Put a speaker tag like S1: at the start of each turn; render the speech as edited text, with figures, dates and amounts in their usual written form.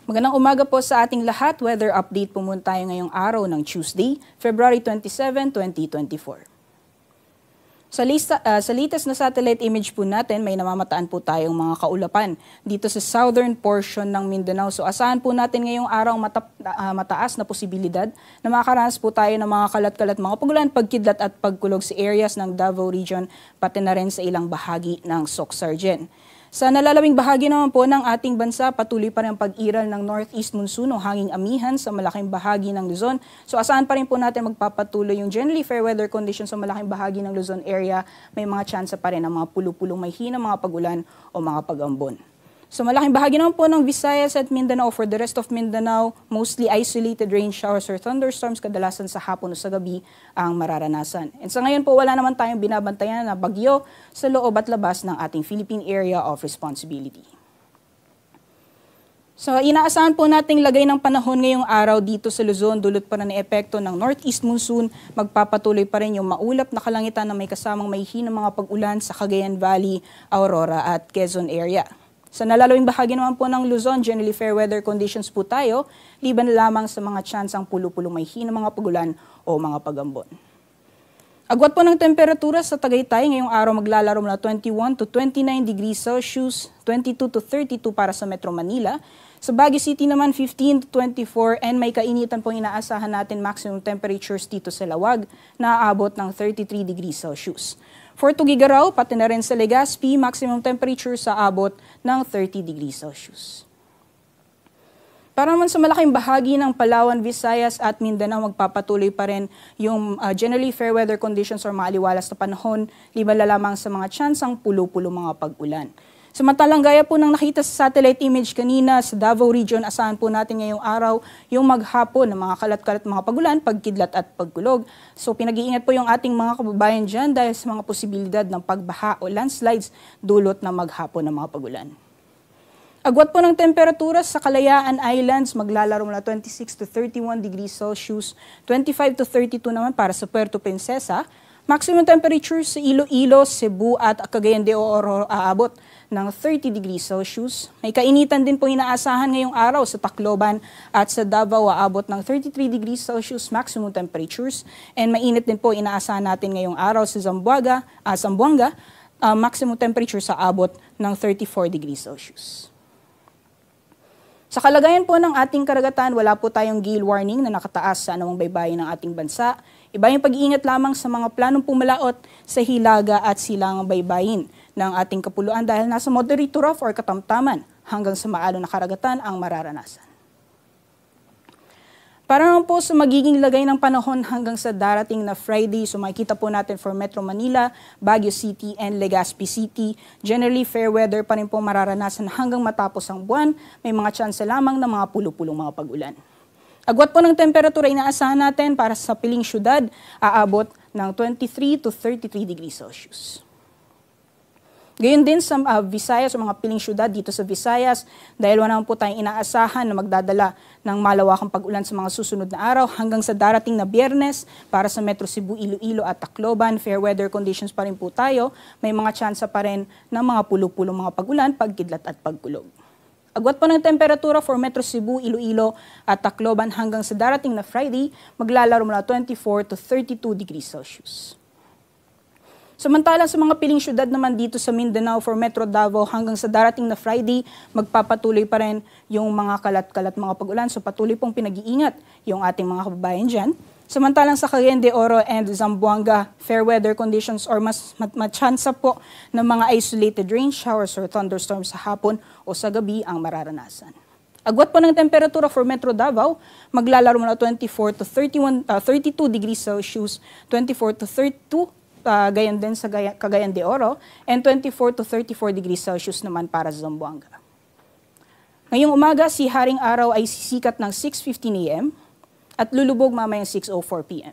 S1: Magandang umaga po sa ating lahat. Weather update po muna tayo ngayong araw ng Tuesday, February 27, 2024. Sa latest na satellite image po natin, may namamataan po tayong mga kaulapan dito sa southern portion ng Mindanao. So asahan po natin ngayong araw mataas na posibilidad na makakaranas po tayo ng mga kalat-kalat mga pagulan, pagkidlat at pagkulog sa areas ng Davao Region, pati na rin sa ilang bahagi ng Soc-Sargen. Sa nalalawing bahagi naman po ng ating bansa, patuloy pa rin ang pag-iral ng northeast monsoon o hanging amihan sa malaking bahagi ng Luzon. So asahan pa rin po natin magpapatuloy yung generally fair weather conditions sa malaking bahagi ng Luzon area. May mga tsansa pa rin ng mga pulo-pulong may hinang mga pagulan o mga pag-ambon. So malaking bahagi naman po ng Visayas at Mindanao. For the rest of Mindanao, mostly isolated rain showers or thunderstorms kadalasan sa hapon o sa gabi ang mararanasan. And sa ngayon po, wala naman tayong binabantayan na bagyo sa loob at labas ng ating Philippine Area of Responsibility. So inaasahan po nating lagay ng panahon ngayong araw dito sa Luzon, dulot pa na ng epekto ng northeast monsoon. Magpapatuloy pa rin yung maulap na kalangitan na may kasamang may hinang mga pag-ulan sa Cagayan Valley, Aurora at Quezon area. Sa nalalawing bahagi naman po ng Luzon, generally fair weather conditions po tayo, liban lamang sa mga tsansang pulo-pulong may hinang mga pagulan o mga pag-ambon. Agwat po ng temperatura sa Tagaytay ngayong araw maglalaro mula 21 to 29 degrees Celsius, 22 to 32 para sa Metro Manila. Sa Baguio City naman 15 to 24 and may kainitan pong inaasahan natin maximum temperatures dito sa Lawag na aabot ng 33 degrees Celsius. For Tugigaraw, pati na rin sa Legazpi, maximum temperature sa abot ng 30 degrees Celsius. Para naman sa malaking bahagi ng Palawan, Visayas at Mindanao, magpapatuloy pa rin yung generally fair weather conditions or maaliwalas na panahon, liban lamang sa mga tsansang pulo-pulo mga pag-ulan. Samantalang gaya po ng nakita sa satellite image kanina sa Davao Region, asahan po natin ngayong araw yung maghapon ng mga kalat-kalat mga pagulan, pagkidlat at pagkulog. So pinag-iingat po yung ating mga kababayan dyan dahil sa mga posibilidad ng pagbaha o landslides dulot ng maghapon ng mga pagulan. Agwat po ng temperatura sa Kalayaan Islands, maglalaro mula 26 to 31 degrees Celsius, 25 to 32 naman para sa Puerto Princesa. Maximum temperature sa Iloilo, Cebu at Cagayan de Oro aabot ng 30 degrees Celsius. May kainitan din po inaasahan ngayong araw sa Tacloban at sa Davao aabot ng 33 degrees Celsius maximum temperatures. And mainit din po inaasahan natin ngayong araw sa Zamboanga, maximum temperature sa abot ng 34 degrees Celsius. Sa kalagayan po ng ating karagatan, wala po tayong gale warning na nakataas sa anumang baybayin ng ating bansa. Iba yung pag-iingat lamang sa mga planong pumalaot sa hilaga at silangang baybayin ng ating kapuluan dahil nasa moderate to rough or katamtaman hanggang sa maalon na karagatan ang mararanasan. Para naman po sa magiging lagay ng panahon hanggang sa darating na Friday, so makikita po natin for Metro Manila, Baguio City, and Legazpi City. Generally, fair weather pa rin po mararanasan hanggang matapos ang buwan. May mga tsansa lamang ng mga pulo-pulong mga pag-ulan. Agwat po ng temperatura inaasahan natin para sa piling syudad, aabot ng 23 to 33 degrees Celsius. Gayon din sa Visayas o mga piling syudad dito sa Visayas dahil wala naman po tayong inaasahan na magdadala ng malawakang pag-ulan sa mga susunod na araw hanggang sa darating na Biyernes para sa Metro Cebu, Iloilo at Tacloban. Fair weather conditions pa rin po tayo. May mga tsansa pa rin ng mga pulo-pulong mga pag-ulan, pagkidlat at pagkulog. Agwat po ng temperatura for Metro Cebu, Iloilo at Tacloban hanggang sa darating na Friday, maglalaro mula 24 to 32 degrees Celsius. Samantalang sa mga piling syudad naman dito sa Mindanao for Metro Davao hanggang sa darating na Friday, magpapatuloy pa rin yung mga kalat-kalat mga pag-ulan. So patuloy pong pinag-iingat yung ating mga kababayan dyan. Samantalang sa Cagayan de Oro and Zamboanga, fair weather conditions or mas matsansa po ng mga isolated rain showers or thunderstorms sa hapon o sa gabi ang mararanasan. Agwat po ng temperatura for Metro Davao, maglalaro mula 24 to 32 degrees Celsius, 24 to 32 gayon din sa Cagayan de Oro, and 24 to 34 degrees Celsius naman para sa Zamboanga. Ngayong umaga, si Haring Araw ay sisikat ng 6:15 a.m. at lulubog mamayang 6:04 p.m.